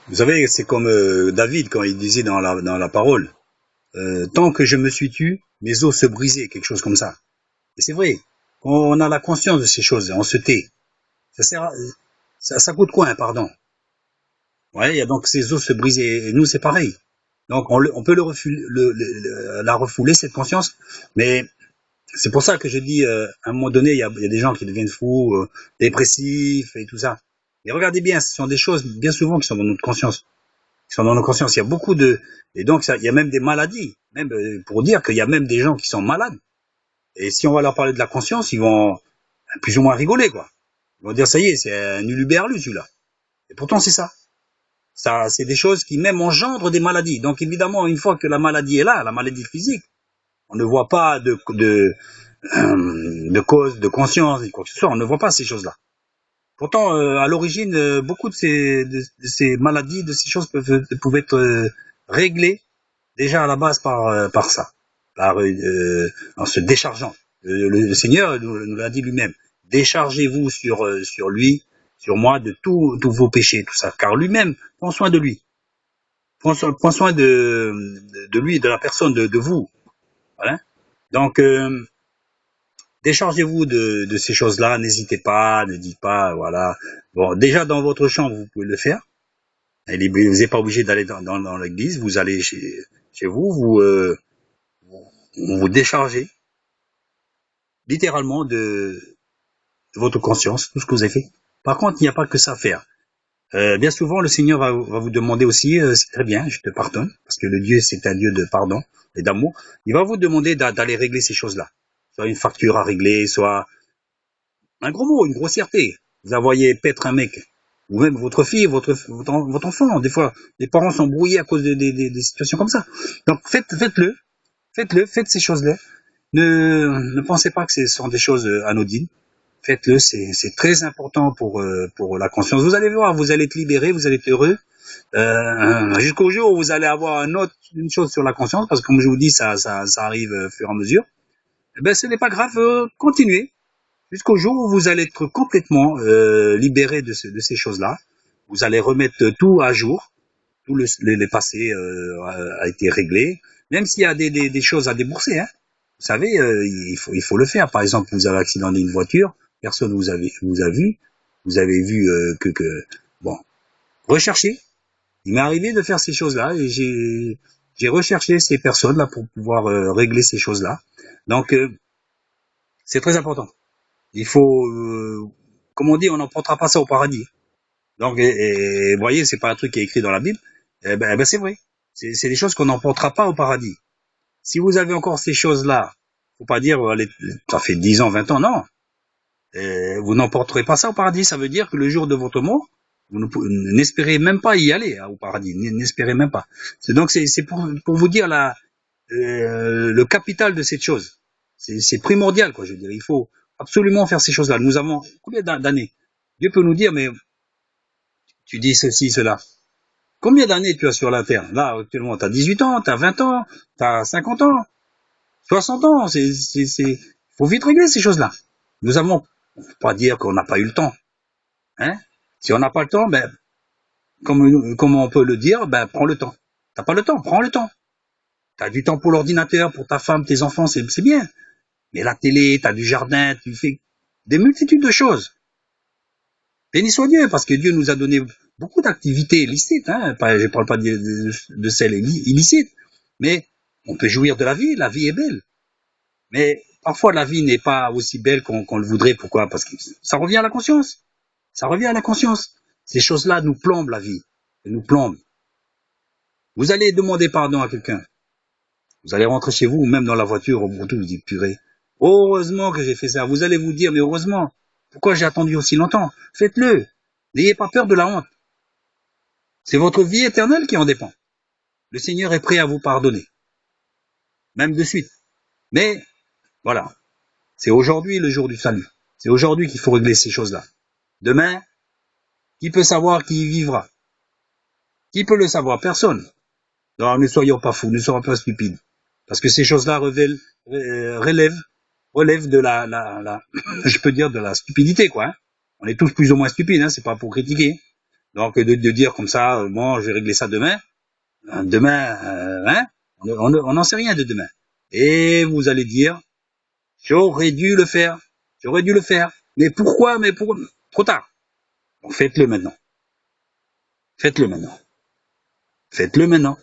Vous savez, c'est comme David quand il disait dans la parole, tant que je me suis tu, mes os se brisaient, quelque chose comme ça. Et c'est vrai, quand on a la conscience de ces choses, on se tait. Ça sert à, ça coûte quoi un pardon? Ouais, il y a donc ces os se briser. Et nous, c'est pareil. Donc on peut la refouler cette conscience, mais c'est pour ça que je dis, à un moment donné, il y a des gens qui deviennent fous, dépressifs et tout ça. Et regardez bien, ce sont des choses bien souvent qui sont dans notre conscience. Qui sont dans nos consciences. Il y a beaucoup de... Et donc, il y a même des maladies. Même pour dire qu'il y a même des gens qui sont malades. Et si on va leur parler de la conscience, ils vont plus ou moins rigoler, quoi. Ils vont dire, ça y est, c'est un uluberlu, celui-là. Et pourtant, c'est ça. Ça, c'est des choses qui même engendrent des maladies. Donc, évidemment, une fois que la maladie est là, la maladie physique, on ne voit pas de cause, de conscience, quoi que ce soit. On ne voit pas ces choses-là. Pourtant, à l'origine, beaucoup de ces maladies, de ces choses pouvaient être réglées déjà à la base par ça, en se déchargeant. Le Seigneur nous l'a dit lui-même. Déchargez-vous sur lui, sur moi, de tous vos péchés, tout ça. Car lui-même prend soin de lui. Prend soin de lui, de la personne, de vous. Voilà. Donc, déchargez-vous de ces choses-là, n'hésitez pas, ne dites pas, voilà. Bon, déjà dans votre chambre, vous pouvez le faire. Vous n'êtes pas obligé d'aller dans l'église, vous allez chez vous, vous déchargez littéralement de votre conscience, tout ce que vous avez fait. Par contre, il n'y a pas que ça à faire. Bien souvent, le Seigneur va vous demander aussi, c'est très bien, je te pardonne, parce que le Dieu, c'est un Dieu de pardon et d'amour. Il va vous demander d'aller régler ces choses-là. Soit une facture à régler, soit un gros mot, une grossièreté. Vous envoyez paître un mec, ou même votre fille, votre enfant. Des fois, les parents sont brouillés à cause des situations comme ça. Donc faites-le, faites ces choses-là. Ne pensez pas que ce sont des choses anodines. Faites-le, c'est très important pour la conscience. Vous allez voir, vous allez être libéré, vous allez être heureux. Jusqu'au jour où vous allez avoir une chose sur la conscience, parce que comme je vous dis, ça arrive au fur et à mesure. Eh ben, ce n'est pas grave, continuez. Jusqu'au jour où vous allez être complètement libéré de ces choses-là. Vous allez remettre tout à jour. Tout les passés a été réglé. Même s'il y a des choses à débourser, hein. Vous savez, il faut le faire. Par exemple, vous avez accidenté une voiture, personne vous a vu, vous avez vu bon, recherchez. Il m'est arrivé de faire ces choses-là et j'ai recherché ces personnes-là pour pouvoir régler ces choses-là. Donc, c'est très important. Il faut, comme on dit, on n'emportera pas ça au paradis. Donc, vous voyez, c'est pas un truc qui est écrit dans la Bible. Eh ben c'est vrai. C'est des choses qu'on n'emportera pas au paradis. Si vous avez encore ces choses-là, faut pas dire, allez, ça fait 10 ans, 20 ans, non. Vous n'emporterez pas ça au paradis. Ça veut dire que le jour de votre mort, vous n'espérez même pas y aller au paradis. N'espérez même pas. Donc, c'est pour vous dire le capital de cette chose. C'est primordial, quoi, je veux dire. Il faut absolument faire ces choses-là. Nous avons combien d'années? Dieu peut nous dire, mais tu dis ceci, cela. Combien d'années tu as sur la Terre? Là, actuellement, tu as 18 ans, tu as 20 ans, tu as 50 ans, 60 ans. Faut vite régler ces choses-là. Nous avons, faut pas dire qu'on n'a pas eu le temps. Hein? Si on n'a pas le temps, ben, comme on peut le dire, ben, prends le temps. T'as pas le temps, prends le temps. T'as du temps pour l'ordinateur, pour ta femme, tes enfants, c'est bien. Mais la télé, t'as du jardin, tu fais des multitudes de choses. Béni soit Dieu, parce que Dieu nous a donné beaucoup d'activités licites, hein. Je parle pas de celles illicites, mais on peut jouir de la vie est belle. Mais parfois la vie n'est pas aussi belle qu'on le voudrait. Pourquoi? Parce que ça revient à la conscience. Ça revient à la conscience. Ces choses-là nous plombent la vie. Elles nous plombent. Vous allez demander pardon à quelqu'un. Vous allez rentrer chez vous, ou même dans la voiture, au bout vous dites, purée, heureusement que j'ai fait ça. Vous allez vous dire, mais heureusement, pourquoi j'ai attendu aussi longtemps? Faites-le. N'ayez pas peur de la honte. C'est votre vie éternelle qui en dépend. Le Seigneur est prêt à vous pardonner. Même de suite. Mais, voilà. C'est aujourd'hui le jour du salut. C'est aujourd'hui qu'il faut régler ces choses-là. Demain, qui peut savoir qui y vivra? Qui peut le savoir? Personne. Non, ne soyons pas fous, ne soyons pas stupides. Parce que ces choses-là relèvent de je peux dire de la stupidité, quoi. Hein. On est tous plus ou moins stupides, hein, c'est pas pour critiquer. Donc de dire comme ça, bon, je vais régler ça demain. Demain, hein, on n'en sait rien de demain. Et vous allez dire, j'aurais dû le faire. J'aurais dû le faire. Mais pourquoi? Mais pourquoi? Trop tard. Donc faites-le maintenant. Faites-le maintenant. Faites-le maintenant.